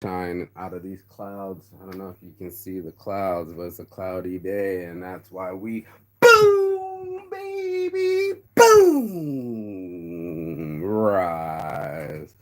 Shine out of these clouds. I don't know if you can see the clouds, but it's a cloudy day, and that's why we boom, baby, boom, rise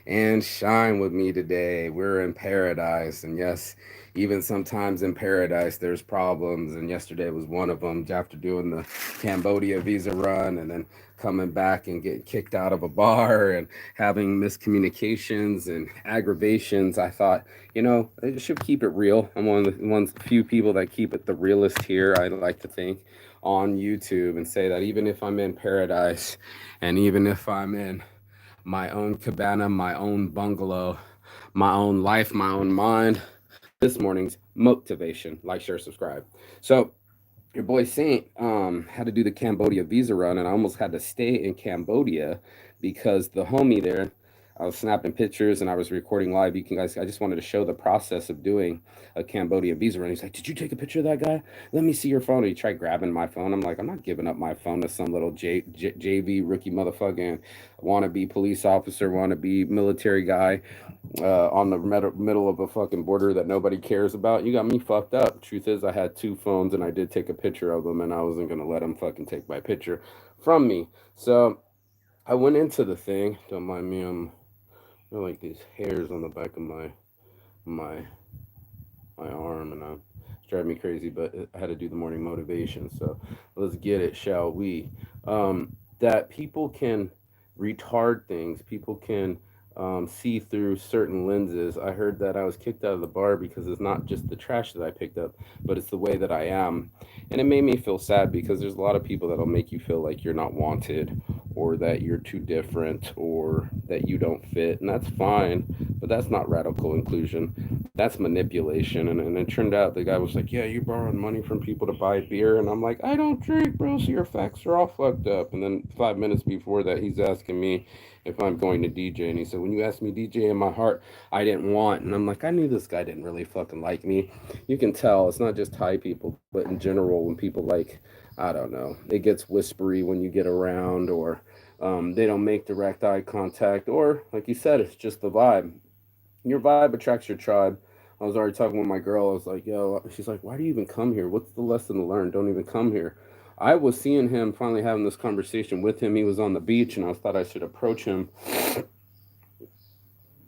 and shine with me today. We're in paradise, and yes, even sometimes in paradise there's problems. And yesterday was one of them. After doing the Cambodia visa run, and then coming back and getting kicked out of a bar and having miscommunications and aggravations, I thought, I should keep it real. I'm one of the few people that keep it the realest here. I like to think on YouTube and say that even if I'm in paradise, and even if I'm in my own cabana, my own bungalow, my own life, my own mind. This morning's motivation. Like, share, subscribe. So, your boy Saint had to do the Cambodia visa run, and I almost had to stay in Cambodia because the homie there, I was snapping pictures and I was recording live. You can guys, I just wanted to show the process of doing a Cambodia visa run. He's like, "Did you take a picture of that guy? Let me see your phone." And he tried grabbing my phone. I'm like, "I'm not giving up my phone to some little JV rookie motherfucking wannabe police officer, wannabe military guy on the middle of a fucking border that nobody cares about. You got me fucked up." Truth is, I had two phones and I did take a picture of them, and I wasn't gonna let them fucking take my picture from me. So I went into the thing. Don't mind me. There are like these hairs on the back of my my arm, and it's driving me crazy. But I had to do the morning motivation, so let's get it, shall we? That people can retard things. People can see through certain lenses. I heard that I was kicked out of the bar because it's not just the trash that I picked up, but it's the way that I am, and it made me feel sad because there's a lot of people that'll make you feel like you're not wanted, or that you're too different, or that you don't fit, and that's fine, but that's not radical inclusion. That's manipulation. And it turned out the guy was like, "Yeah, you borrowed money from people to buy beer," and I'm like, "I don't drink, bro, so your facts are all fucked up." And then 5 minutes before that, he's asking me if I'm going to DJ, and he said, "When you asked me DJ in my heart, I didn't want." And I'm like, I knew this guy didn't really fucking like me. You can tell it's not just Thai people, but in general, when people like, I don't know, it gets whispery when you get around, or they don't make direct eye contact, or like you said, it's just the vibe. Your vibe attracts your tribe. I was already talking with my girl. I was like, "Yo," she's like, "Why do you even come here? What's the lesson to learn? Don't even come here." I was seeing him, finally having this conversation with him. He was on the beach, and I thought I should approach him.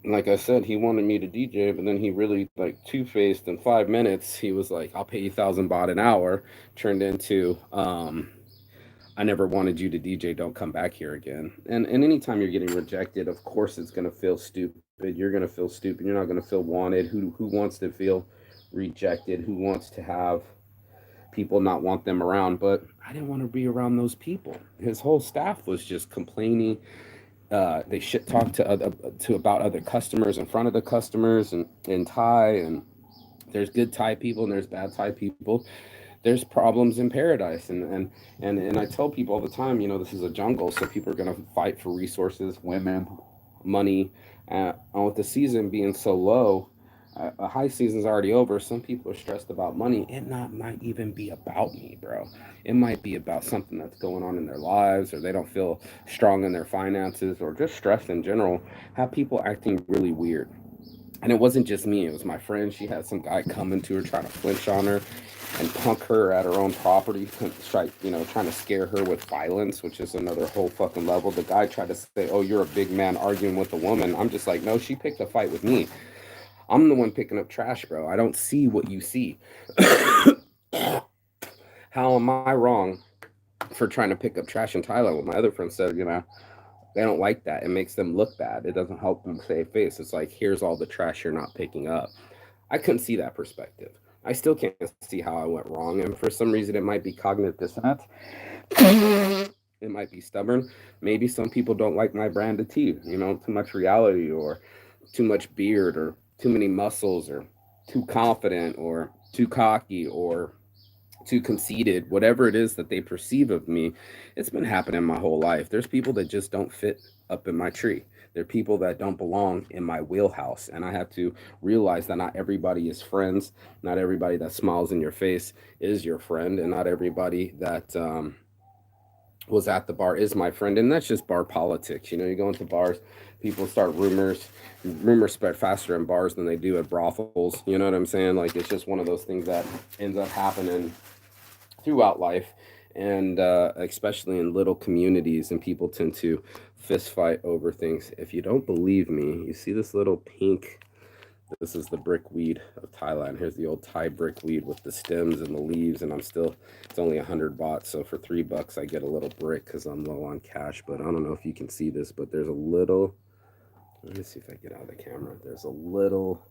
Like I said, he wanted me to DJ, but then he really like two faced. In 5 minutes, he was like, "I'll pay you 1,000 baht an hour." Turned into, "I never wanted you to DJ. Don't come back here again." And anytime you're getting rejected, of course it's gonna feel stupid. You're gonna feel stupid. You're not gonna feel wanted. Who wants to feel rejected? Who wants to have people not want them around? But I didn't want to be around those people. His whole staff was just complaining. They shit talk to about other customers in front of the customers, and in Thai, and there's good Thai people and there's bad Thai people. There's problems in paradise, and I tell people all the time, this is a jungle, so people are going to fight for resources, women, money. And with the season being so low, a high season's already over. Some people are stressed about money. It not might even be about me, bro. It might be about something that's going on in their lives, or they don't feel strong in their finances, or just stress in general. Have people acting really weird. And it wasn't just me, it was my friend. She had some guy coming to her trying to flinch on her and punk her at her own property, trying to scare her with violence, which is another whole fucking level. The guy tried to say, "Oh, you're a big man arguing with a woman." I'm just like, "No, she picked a fight with me. I'm the one picking up trash, bro. I don't see what you see." How am I wrong for trying to pick up trash in Thailand? What my other friend said, they don't like that. It makes them look bad. It doesn't help them save face. It's like, here's all the trash you're not picking up. I couldn't see that perspective. I still can't see how I went wrong. And for some reason, it might be cognitive dissonance. It might be stubborn. Maybe some people don't like my brand of tea. Too much reality, or too much beard, or too many muscles, or too confident, or too cocky, or too conceited, whatever it is that they perceive of me. It's been happening my whole life. There's people that just don't fit up in my tree. There are people that don't belong in my wheelhouse. And I have to realize that not everybody is friends. Not everybody that smiles in your face is your friend. And not everybody that was at the bar is my friend, and that's just bar politics. You know, you go into bars, people start rumors spread faster in bars than they do at brothels. You know what I'm saying? Like it's just one of those things that ends up happening throughout life, and especially in little communities, and people tend to fist fight over things. If you don't believe me, you see this little pink. This is the brickweed of Thailand. Here's the old Thai brickweed with the stems and the leaves, and I'm still. It's only 100 baht, so for $3 I get a little brick because I'm low on cash. But I don't know if you can see this, but there's a little. Let me see if I get out of the camera. There's a little.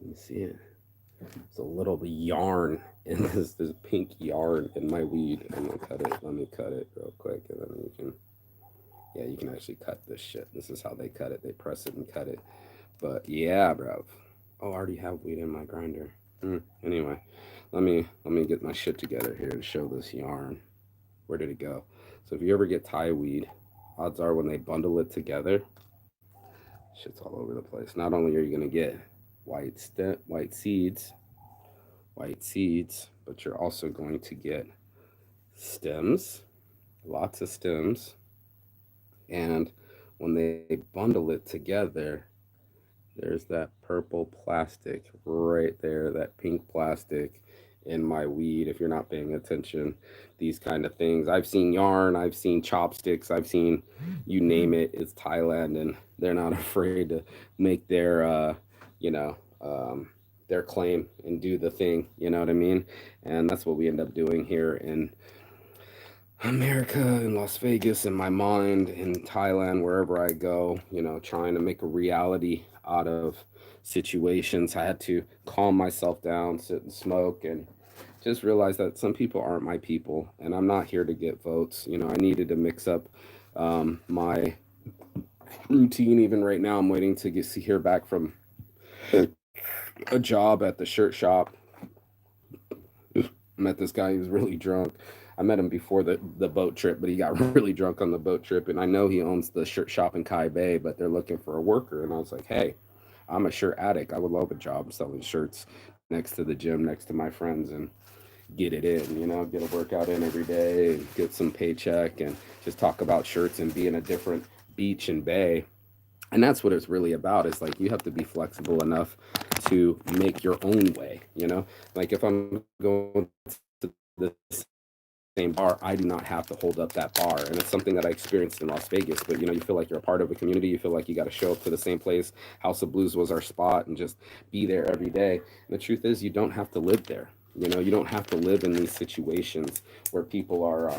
Let me see it. There's a little yarn in this pink yarn in my weed. I'm gonna cut it. Let me cut it real quick, and then you can. Yeah, you can actually cut this shit. This is how they cut it. They press it and cut it. But yeah, bro. Oh, I already have weed in my grinder. Anyway, let me get my shit together here to show this yarn. Where did it go? So if you ever get Thai weed, odds are when they bundle it together, shit's all over the place. Not only are you gonna get white seeds, but you're also going to get stems, lots of stems, and when they bundle it together, there's that purple plastic right there, that pink plastic in my weed. If you're not paying attention, these kind of things. I've seen yarn, I've seen chopsticks, I've seen you name it. It's Thailand, and they're not afraid to make you know, um, their claim and do the thing. You know what I mean? And that's what we end up doing here in America, in Las Vegas, in my mind, in Thailand, wherever I go, trying to make a reality out of situations. I had to calm myself down, sit and smoke, and just realize that some people aren't my people, and I'm not here to get votes. I needed to mix up my routine. Even right now, I'm waiting to hear back from a job at the shirt shop. I met this guy who was really drunk. I met him before the boat trip, but he got really drunk on the boat trip. And I know he owns the shirt shop in Kai Bay, but they're looking for a worker. And I was like, hey, I'm a shirt addict. I would love a job selling shirts next to the gym, next to my friends, and get it in, get a workout in every day and get some paycheck and just talk about shirts and be in a different beach and bay. And that's what it's really about, is like you have to be flexible enough to make your own way. Like if I'm going to the same bar, I do not have to hold up that bar. And it's something that I experienced in Las Vegas. But you feel like you're a part of a community. You feel like you got to show up to the same place. House of Blues was our spot, and just be there every day. And the truth is, you don't have to live there. You don't have to live in these situations where people are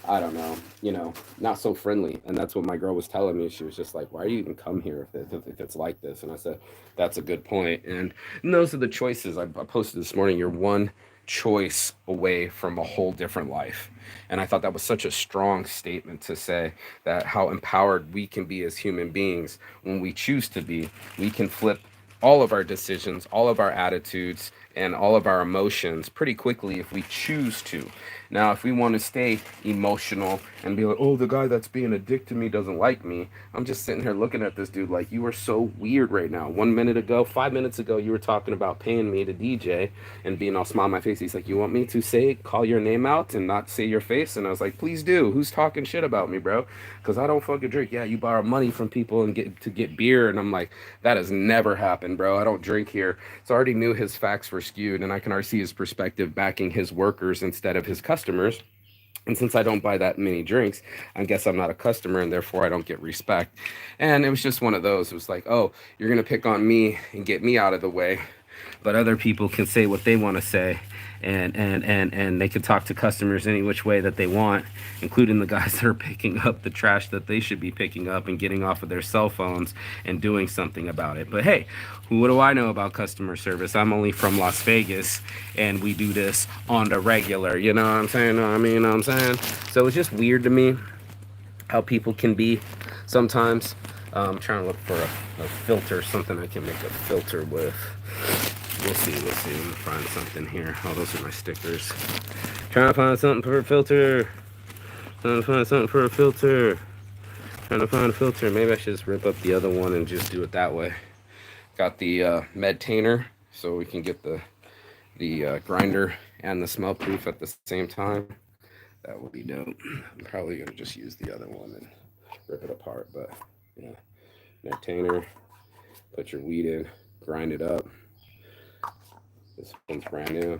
I don't know, not so friendly. And that's what my girl was telling me. She was just like, why do you even come here if it's like this? And I said, that's a good point. And those are the choices. I posted this morning. You're one choice away from a whole different life. And I thought that was such a strong statement to say, that how empowered we can be as human beings when we choose to be. We can flip all of our decisions, all of our attitudes, and all of our emotions pretty quickly if we choose to. Now, if we want to stay emotional and be like, oh, the guy that's being a dick to me doesn't like me, I'm just sitting here looking at this dude like, you are so weird right now. 1 minute ago, 5 minutes ago, you were talking about paying me to DJ and being all smile on my face. He's like, you want me to call your name out and not say your face? And I was like, please do. Who's talking shit about me, bro? Because I don't fucking drink. Yeah, you borrow money from people and get beer. And I'm like, that has never happened, bro. I don't drink here. So I already knew his facts were skewed, and I can already see his perspective backing his workers instead of his customers. And since I don't buy that many drinks, I guess I'm not a customer, and therefore I don't get respect. And it was just one of those. It was like, oh, you're going to pick on me and get me out of the way, but other people can say what they want to say, and they can talk to customers any which way that they want, including the guys that are picking up the trash that they should be picking up and getting off of their cell phones and doing something about it. But hey, what do I know about customer service? I'm only from Las Vegas, and we do this on the regular. You know what I'm saying? So it's just weird to me how people can be sometimes. I'm trying to look for a filter, something I can make a filter with. We'll see. Let me find something here. Oh, those are my stickers. Trying to find something for a filter. Trying to find a filter. Maybe I should just rip up the other one and just do it that way. Got the Medtainer, so we can get the grinder and the smell proof at the same time. That would be dope. I'm probably gonna just use the other one and rip it apart. But yeah, Nectainer. Put your wheat in, grind it up. This one's brand new.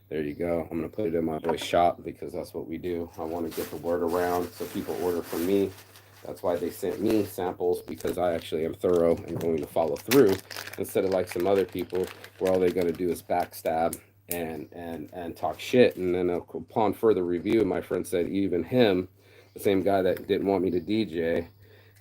There you go. I'm gonna put it in my boy's shop because that's what we do. I want to get the word around so people order from me. That's why they sent me samples because I actually am thorough and going to follow through instead of like some other people where all they're gonna do is backstab and talk shit. And then upon further review, my friend said even him, the same guy that didn't want me to DJ,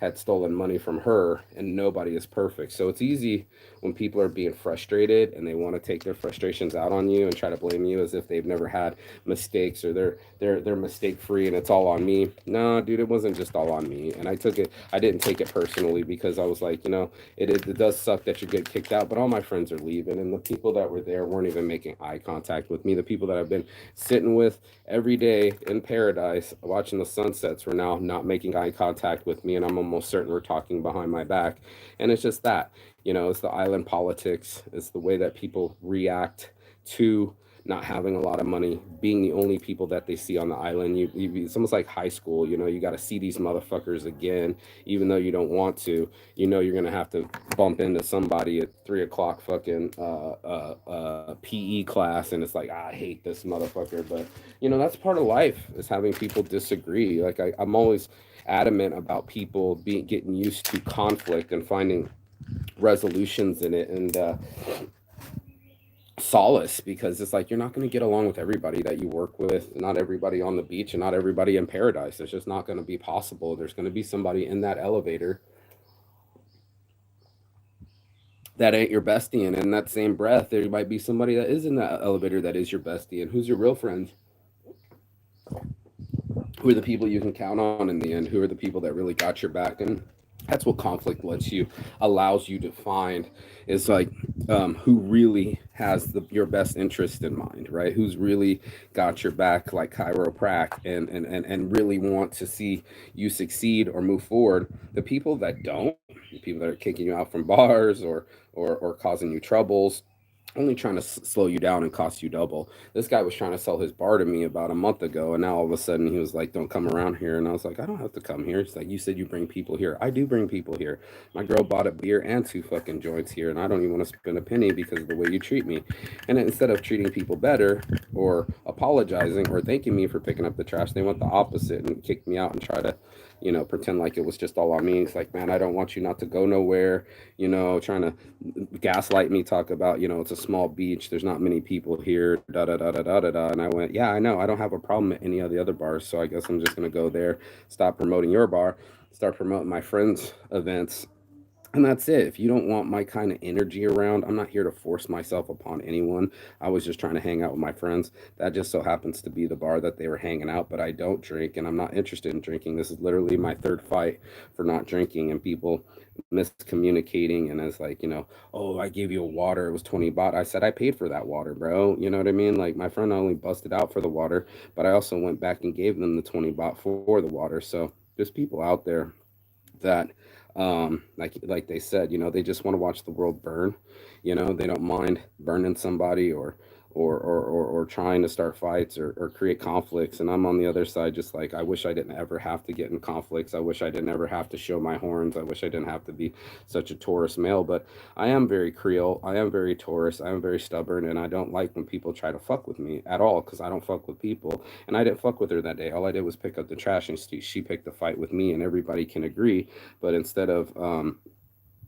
had stolen money from her, and nobody is perfect. So it's easy when people are being frustrated and they want to take their frustrations out on you and try to blame you as if they've never had mistakes or they're mistake free and it's all on me. No, dude, it wasn't just all on me. And I didn't take it personally because I was like, it does suck that you get kicked out, but all my friends are leaving and the people that were there weren't even making eye contact with me. The people that I've been sitting with every day in paradise watching the sunsets were now not making eye contact with me, and I'm almost certain we're talking behind my back. And it's just that, it's the island politics, it's the way that people react to not having a lot of money, being the only people that they see on the island. It's almost like high school. You got to see these motherfuckers again, even though you don't want to. You're gonna have to bump into somebody at 3 o'clock fucking PE class, and it's like, I hate this motherfucker. But that's part of life, is having people disagree. Like I'm always adamant about people being getting used to conflict and finding resolutions in it, and solace, because it's like you're not going to get along with everybody that you work with, not everybody on the beach, and not everybody in paradise. It's just not going to be possible. There's going to be somebody in that elevator that ain't your bestie, and in that same breath there might be somebody that is in that elevator that is your bestie. And who's your real friends? Who are the people you can count on in the end? Who are the people that really got your back? And that's what conflict allows you to find, is like, who really has your best interest in mind, right? Who's really got your back, like chiroprac, and really want to see you succeed or move forward. The people that don't, the people that are kicking you out from bars, or causing you troubles, only trying to slow you down and cost you double. This guy was trying to sell his bar to me about a month ago, and now all of a sudden he was like, "Don't come around here." And I was like, "I don't have to come here." He's like, "You said you bring people here." I do bring people here. My girl bought a beer and two fucking joints here, and I don't even want to spend a penny because of the way you treat me. And instead of treating people better or apologizing or thanking me for picking up the trash, they went the opposite and kicked me out and try to, pretend like it was just all on me. It's like, man, I don't want you not to go nowhere, trying to gaslight me, talk about, it's a small beach, there's not many people here, da da da da da da da. And I went, yeah, I know, I don't have a problem at any of the other bars, so I guess I'm just gonna go there, stop promoting your bar, start promoting my friends' events. And that's it. If you don't want my kind of energy around, I'm not here to force myself upon anyone. I was just trying to hang out with my friends. That just so happens to be the bar that they were hanging out, but I don't drink and I'm not interested in drinking. This is literally my third fight for not drinking, and people miscommunicating. And it's like, oh, I gave you a water. It was 20 baht. I said, I paid for that water, bro. You know what I mean? Like, my friend only busted out for the water, but I also went back and gave them the 20 baht for the water. So there's people out there that, like they said, they just want to watch the world burn. They don't mind burning somebody, or trying to start fights, or create conflicts. And I'm on the other side, just like, I wish I didn't ever have to get in conflicts. I wish I didn't ever have to show my horns. I wish I didn't have to be such a Taurus male. But I am very Creole, I am very Taurus, I am very stubborn, and I don't like when people try to fuck with me at all, because I don't fuck with people. And I didn't fuck with her that day. All I did was pick up the trash, and she picked the fight with me, and everybody can agree. But instead of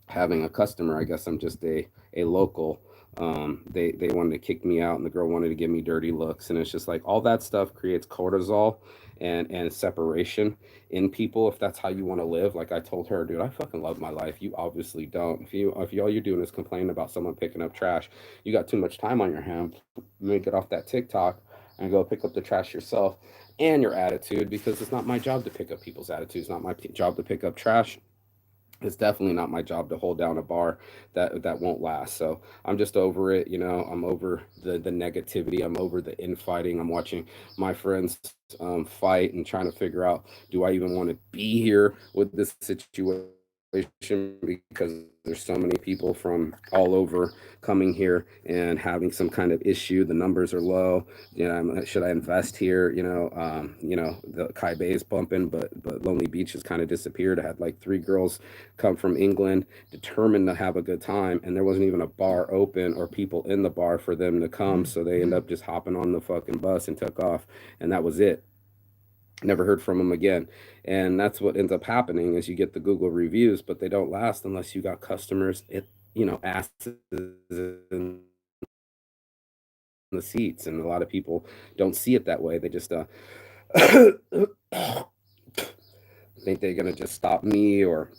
having a customer, I guess I'm just a local. They wanted to kick me out, and the girl wanted to give me dirty looks, and it's just like, all that stuff creates cortisol and separation in people. If that's how you want to live, like I told her, dude, I fucking love my life. You obviously don't. If all you're doing is complaining about someone picking up trash, you got too much time on your hands. Maybe get off that TikTok and go pick up the trash yourself, and your attitude, because it's not my job to pick up people's attitudes. Not my job to pick up trash. It's definitely not my job to hold down a bar that won't last. So I'm just over it. I'm over the negativity. I'm over the infighting. I'm watching my friends fight and trying to figure out, do I even want to be here with this situation? because there's so many people from all over coming here and having some kind of issue. The numbers are low. Should I invest here? The Kai Bay is bumping, but Lonely Beach has kind of disappeared. I had like three girls come from England, determined to have a good time, and there wasn't even a bar open or people in the bar for them to come. So they end up just hopping on the fucking bus and took off, and that was it. Never heard from them again. And that's what ends up happening is you get the Google reviews, but they don't last unless you got customers, asses in the seats. And a lot of people don't see it that way. They just think they're gonna just stop me or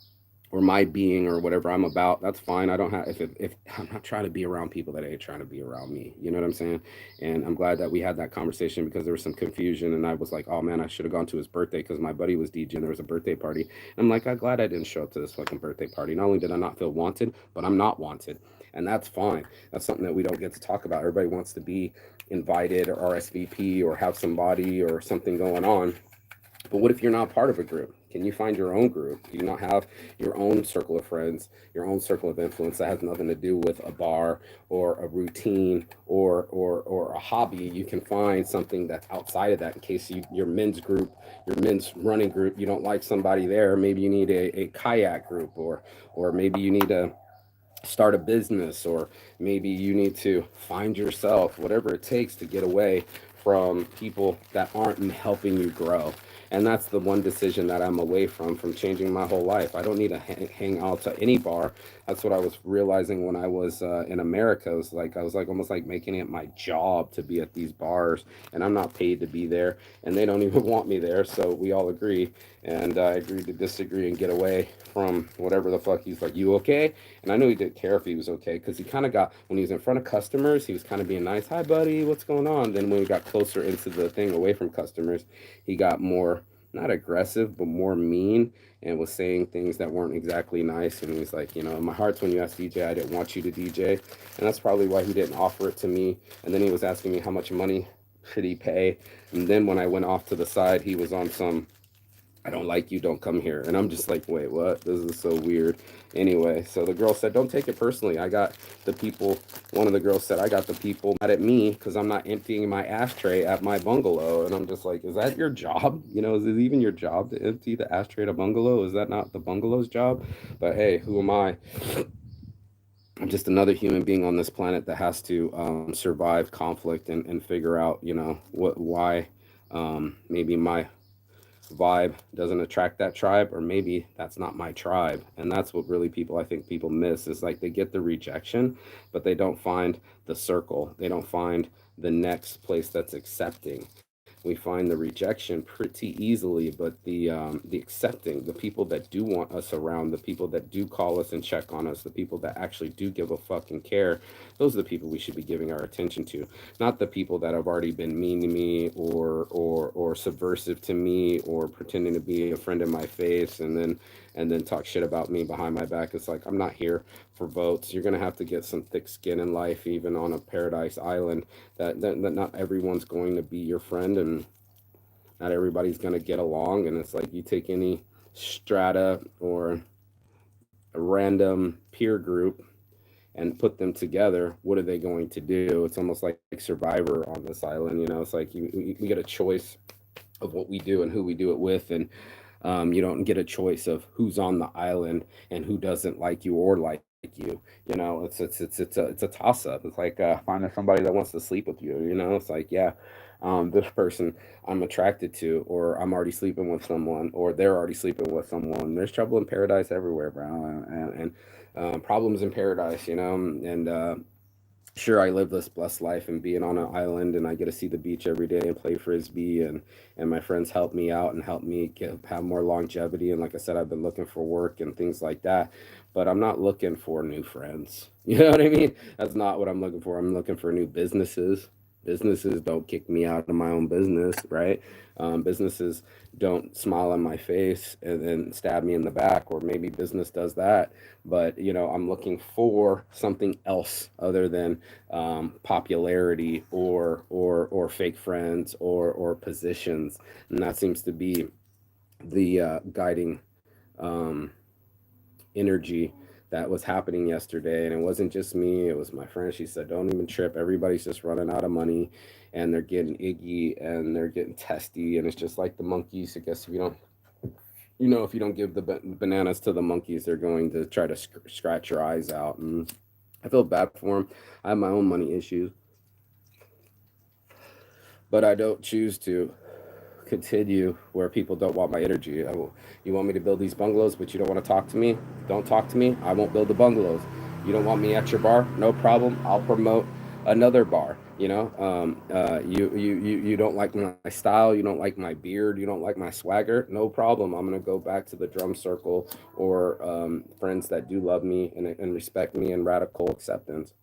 my being or whatever I'm about. That's fine. I don't have if I'm not trying to be around people that ain't trying to be around me. You know what I'm saying? And I'm glad that we had that conversation because there was some confusion and I was like, oh man, I should have gone to his birthday because my buddy was DJing. There was a birthday party. And I'm like, I'm glad I didn't show up to this fucking birthday party. Not only did I not feel wanted, but I'm not wanted. And that's fine. That's something that we don't get to talk about. Everybody wants to be invited or RSVP or have somebody or something going on. But what if you're not part of a group? Can you find your own group? Do you not have your own circle of friends, your own circle of influence that has nothing to do with a bar or a routine or a hobby? You can find something that's outside of that in case your men's group, your men's running group, you don't like somebody there. Maybe you need a kayak group or maybe you need to start a business or maybe you need to find yourself, whatever it takes to get away from people that aren't helping you grow. And that's the one decision that I'm away from changing my whole life. I don't need to hang out to any bar. That's what I was realizing when I was in America. I was like almost like making it my job to be at these bars, and I'm not paid to be there, and they don't even want me there. So we all agree, and I agreed to disagree and get away from whatever the fuck. He's like, you okay? And I knew he didn't care if he was okay because he kind of got, when he was in front of customers, he was kind of being nice. Hi, buddy, what's going on? Then when we got closer into the thing away from customers, he got more, not aggressive, but more mean and was saying things that weren't exactly nice. And he's like, in my heart's when you asked DJ, I didn't want you to DJ. And that's probably why he didn't offer it to me. And then he was asking me how much money should he pay. And then when I went off to the side, he was on some I don't like you, don't come here. And I'm just like, wait, what? This is so weird. Anyway, so the girl said, don't take it personally. I got the people, one of the girls said, I got the people mad at me because I'm not emptying my ashtray at my bungalow. And I'm just like, is that your job? Is it even your job to empty the ashtray at a bungalow? Is that not the bungalow's job? But hey, who am I? I'm just another human being on this planet that has to survive conflict and figure out, why maybe my vibe doesn't attract that tribe, or maybe that's not my tribe. And that's what really I think people miss is like they get the rejection, but they don't find the circle. They don't find the next place that's accepting. We find the rejection pretty easily, but the accepting, the people that do want us around, the people that do call us and check on us, the people that actually do give a fucking care, those are the people we should be giving our attention to, not the people that have already been mean to me or subversive to me or pretending to be a friend in my face and then talk shit about me behind my back. It's like I'm not here for votes. You're gonna have to get some thick skin in life, even on a paradise island. That not everyone's going to be your friend, and not everybody's gonna get along. And it's like you take any strata or a random peer group and put them together, what are they going to do? It's almost like Survivor on this island. It's like we get a choice of what we do and who we do it with, and you don't get a choice of who's on the island and who doesn't like you or like you. It's a toss up. It's like finding somebody that wants to sleep with you. It's like yeah. This person I'm attracted to, or I'm already sleeping with someone, or they're already sleeping with someone. There's trouble in paradise everywhere, bro, and problems in paradise, and sure I live this blessed life and being on an island and I get to see the beach every day and play frisbee and my friends help me out and help me have more longevity, and like I said, I've been looking for work and things like that, but I'm not looking for new friends. You know what I mean? That's not what I'm looking for. I'm looking for new businesses don't kick me out of my own business, right? Businesses don't smile on my face and then stab me in the back, or maybe business does that. But I'm looking for something else other than popularity or fake friends or positions, and that seems to be the guiding um, energy that was happening yesterday. And it wasn't just me, it was my friend. She said, don't even trip. Everybody's just running out of money and they're getting iggy and they're getting testy. And it's just like the monkeys. I guess if you don't, if you don't give the bananas to the monkeys, they're going to try to scratch your eyes out. And I feel bad for them. I have my own money issues, but I don't choose to continue where people don't want my energy. You want me to build these bungalows, but you don't want to talk to me? Don't talk to me. I won't build the bungalows. You don't want me at your bar? No problem. I'll promote another bar. You don't like my style. You don't like my beard. You don't like my swagger. No problem. I'm gonna go back to the drum circle or friends that do love me and respect me and radical acceptance.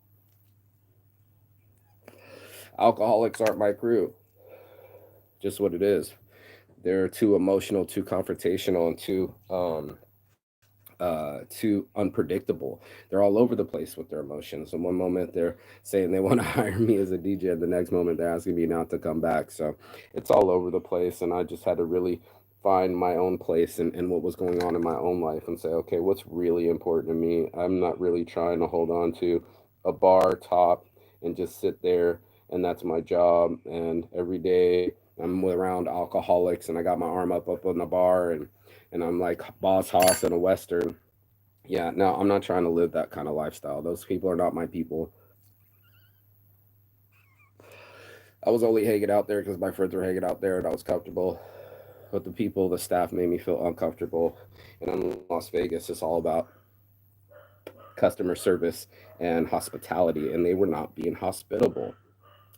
Alcoholics aren't my crew. Just what it is. They're too emotional, too confrontational, and too unpredictable. They're all over the place with their emotions. And one moment they're saying they want to hire me as a DJ, and the next moment they're asking me not to come back. So it's all over the place, and I just had to really find my own place and what was going on in my own life and say, okay, what's really important to me? I'm not really trying to hold on to a bar top and just sit there, and that's my job. And every day I'm around alcoholics, and I got my arm up on the bar, and I'm like boss hoss in a western. Yeah, no, I'm not trying to live that kind of lifestyle. Those people are not my people. I was only hanging out there because my friends were hanging out there and I was comfortable. But the people, the staff made me feel uncomfortable. And in Las Vegas, it's all about customer service and hospitality, and they were not being hospitable.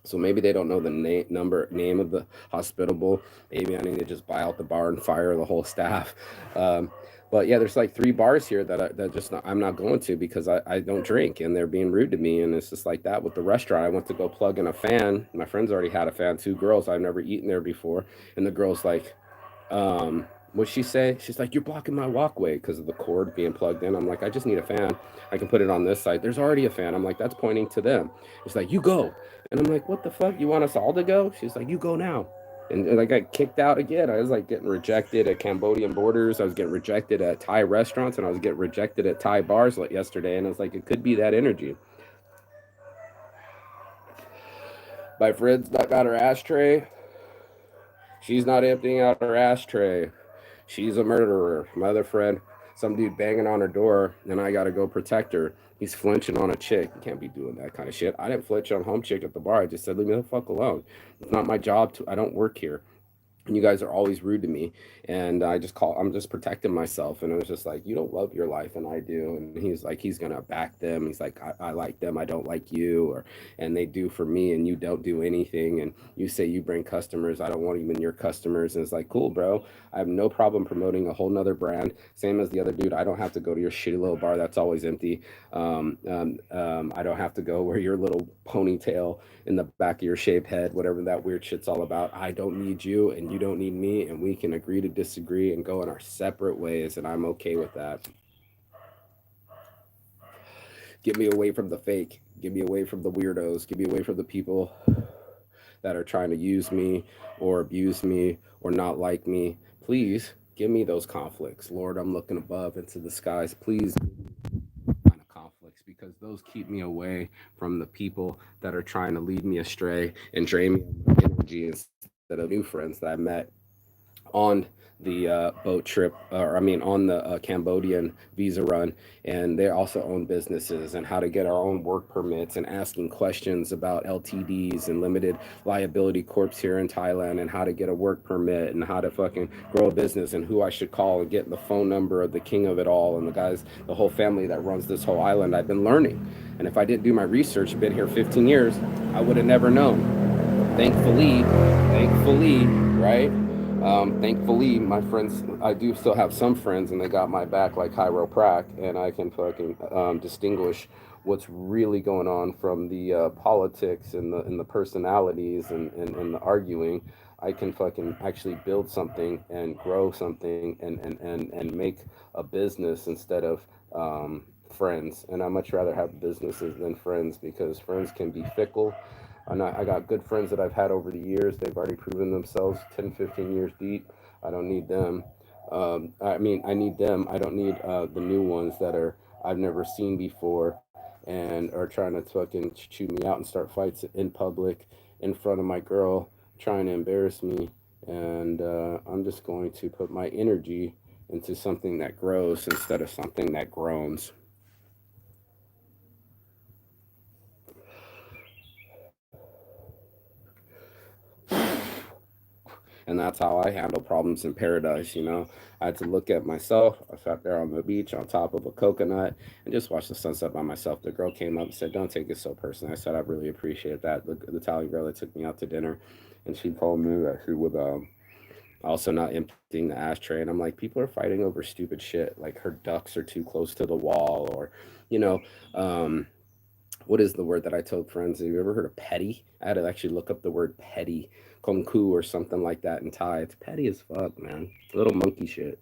So maybe they don't know the name of the hospitable. Maybe I need to just buy out the bar and fire the whole staff. Um, but yeah, there's like three bars here that just I'm not going to because I don't drink and they're being rude to me, and it's just like that with the restaurant. I went to go plug in a fan. My friends already had a fan. Two girls. I've never eaten there before, and the girls like, what'd she say? She's like, you're blocking my walkway because of the cord being plugged in. I'm like, I just need a fan. I can put it on this side. There's already a fan. I'm like, that's pointing to them. It's like, you go. And I'm like, what the fuck? You want us all to go? She's like, you go now. And I got kicked out again. I was like getting rejected at Cambodian borders. I was getting rejected at Thai restaurants, and I was getting rejected at Thai bars like yesterday. And I was like, it could be that energy. My friend's not got her ashtray. She's not emptying out her ashtray. She's a murderer. My other friend, some dude banging on her door, and I gotta go protect her. He's flinching on a chick. You can't be doing that kind of shit. I didn't flinch on home chick at the bar. I just said, leave me the fuck alone. It's not my job to. I don't work here. And you guys are always rude to me, and I'm just protecting myself. And it was just like, you don't love your life and I do. And he's like, he's gonna back them. He's like, I like them, I don't like you. Or and they do for me and you don't do anything. And you say you bring customers, I don't want even your customers. And it's like, cool, bro, I have no problem promoting a whole nother brand, same as the other dude. I don't have to go to your shitty little bar that's always empty. I don't have to go where your little ponytail in the back of your shaved head, whatever that weird shit's all about. I don't need you and you don't need me, and we can agree to disagree and go in our separate ways, and I'm okay with that. Get me away from the fake. Get me away from the weirdos. Get me away from the people that are trying to use me or abuse me or not like me. Please give me those conflicts. Lord, I'm looking above into the skies. Please kind of conflicts because those keep me away from the people that are trying to lead me astray and drain me of my energy instead of new friends that I met on the boat trip, or I mean, on the Cambodian visa run. And they also own businesses and how to get our own work permits and asking questions about LTDs and limited liability corps here in Thailand and how to get a work permit and how to fucking grow a business and who I should call and get the phone number of the king of it all and the guys, the whole family that runs this whole island. I've been learning. And if I didn't do my research, been here 15 years, I would have never known. Thankfully, right? Thankfully, my friends, I do still have some friends, and they got my back like chiroprac, and I can fucking distinguish what's really going on from the politics and the personalities and the arguing. I can fucking actually build something and grow something and make a business instead of friends. And I much rather have businesses than friends because friends can be fickle. I got good friends that I've had over the years. They've already proven themselves 10, 15 years deep. I don't need them. I mean, I need them. I don't need the new ones that are I've never seen before and are trying to fucking chew me out and start fights in public in front of my girl, trying to embarrass me. And I'm just going to put my energy into something that grows instead of something that groans. And that's how I handle problems in paradise. I had to look at myself. I sat there on the beach on top of a coconut and just watched the sunset by myself. The girl came up and said, "Don't take it so personally." I said, "I really appreciate that." The Italian girl that took me out to dinner, and she told me that she would also not emptying the ashtray. And I'm like, people are fighting over stupid shit. Like her ducks are too close to the wall, or, you know, um, what is the word that I told friends? Have you ever heard of petty? I had to actually look up the word petty, konku or something like that in Thai. It's petty as fuck, man. Little monkey shit.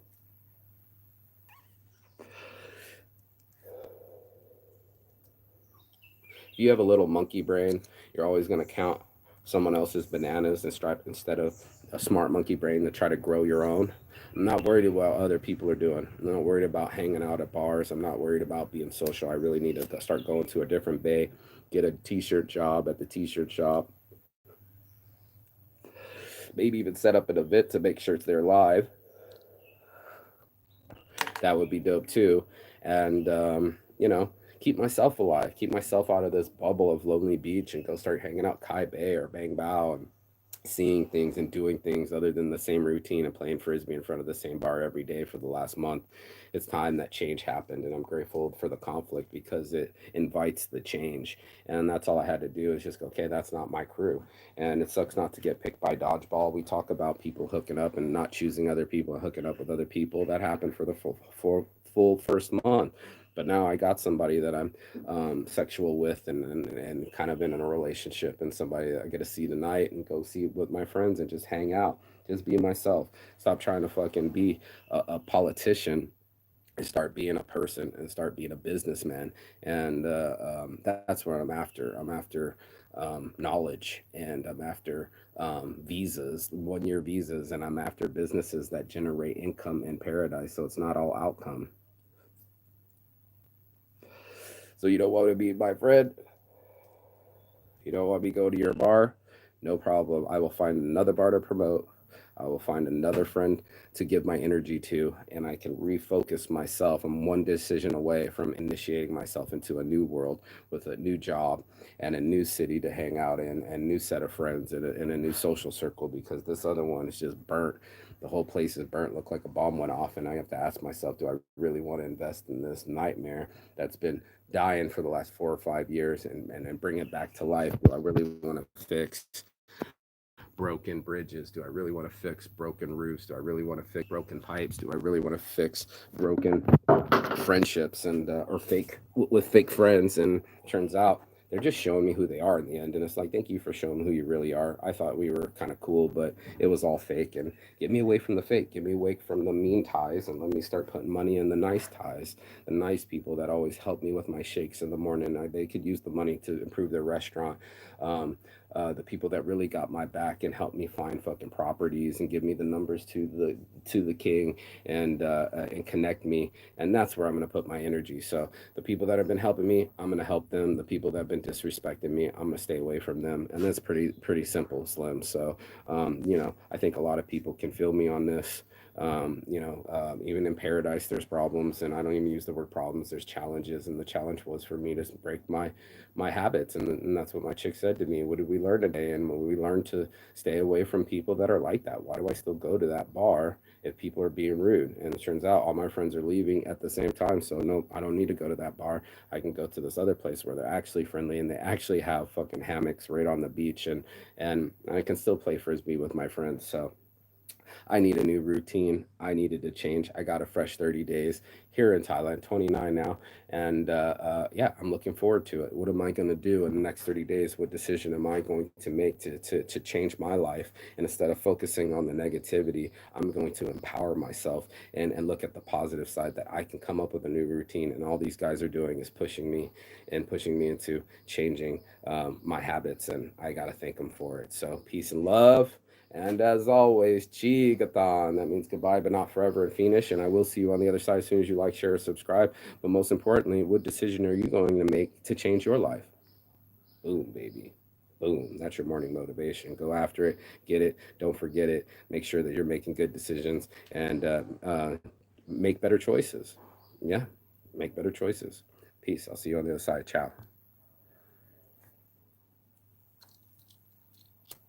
If you have a little monkey brain, you're always gonna count someone else's bananas and try instead of a smart monkey brain to try to grow your own. I'm not worried about what other people are doing. I'm not worried about hanging out at bars. I'm not worried about being social. I really need to start going to a different bay, get a t-shirt job at the t-shirt shop, maybe even set up an event to make shirts there live. That would be dope too. And keep myself alive, keep myself out of this bubble of Lonely Beach, and go start hanging out Kai Bay or Bang Bao and seeing things and doing things other than the same routine and playing frisbee in front of the same bar every day for the last month. It's time that change happened, and I'm grateful for the conflict because it invites the change. And that's all I had to do is just go, okay, that's not my crew. And it sucks not to get picked by dodgeball. We talk about people hooking up and not choosing other people and hooking up with other people. That happened for the full first month. But now I got somebody that I'm sexual with, and kind of in a relationship, and somebody that I get to see tonight and go see with my friends and just hang out, just be myself. Stop trying to fucking be a politician and start being a person and start being a businessman. And that's what I'm after. I'm after knowledge, and I'm after visas, 1 year visas, and I'm after businesses that generate income in paradise. So it's not all outcome. So you don't want to be my friend? You don't want me to go to your bar? No problem. I will find another bar to promote. I will find another friend to give my energy to, and I can refocus myself. I'm one decision away from initiating myself into a new world with a new job and a new city to hang out in, and a new set of friends, and a new social circle, because this other one is just burnt. The whole place is burnt, look like a bomb went off, and I have to ask myself, do I really want to invest in this nightmare that's been dying for the last 4 or 5 years, and bring it back to life? Do I really want to fix broken bridges? Do I really want to fix broken roofs? Do I really want to fix broken pipes? Do I really want to fix broken friendships and or fake with fake friends? And turns out they're just showing me who they are in the end. And it's like, thank you for showing me who you really are. I thought we were kind of cool, but it was all fake. And get me away from the fake, get me away from the mean ties, and let me start putting money in the nice ties, the nice people that always help me with my shakes in the morning. They could use the money to improve their restaurant. um, the people that really got my back and helped me find fucking properties and give me the numbers to the king, and connect me. And that's where I'm going to put my energy. So the people that have been helping me, I'm going to help them. The people that have been disrespecting me, I'm going to stay away from them. And that's pretty simple, Slim. So I think a lot of people can feel me on this. Even in paradise there's problems, and I don't even use the word problems, there's challenges. And the challenge was for me to break my habits, and that's what my chick said to me. What did we learn today? And we learned to stay away from people that are like that. Why do I still go to that bar if people are being rude? And it turns out all my friends are leaving at the same time, so no, I don't need to go to that bar. I can go to this other place where they're actually friendly, and they actually have fucking hammocks right on the beach, and I can still play frisbee with my friends. So I need a new routine. I needed to change. I got a fresh 30 days here in Thailand, 29 now. And yeah, I'm looking forward to it. What am I going to do in the next 30 days? What decision am I going to make to change my life? And instead of focusing on the negativity, I'm going to empower myself, and look at the positive side, that I can come up with a new routine. And all these guys are doing is pushing me into changing my habits. And I got to thank them for it. So peace and love. And as always, Chigathon. That means goodbye, but not forever in Phoenix. And I will see you on the other side as soon as you like, share, or subscribe. But most importantly, what decision are you going to make to change your life? Boom, baby. Boom. That's your morning motivation. Go after it, get it, don't forget it. Make sure that you're making good decisions and make better choices. Yeah, make better choices. Peace. I'll see you on the other side. Ciao.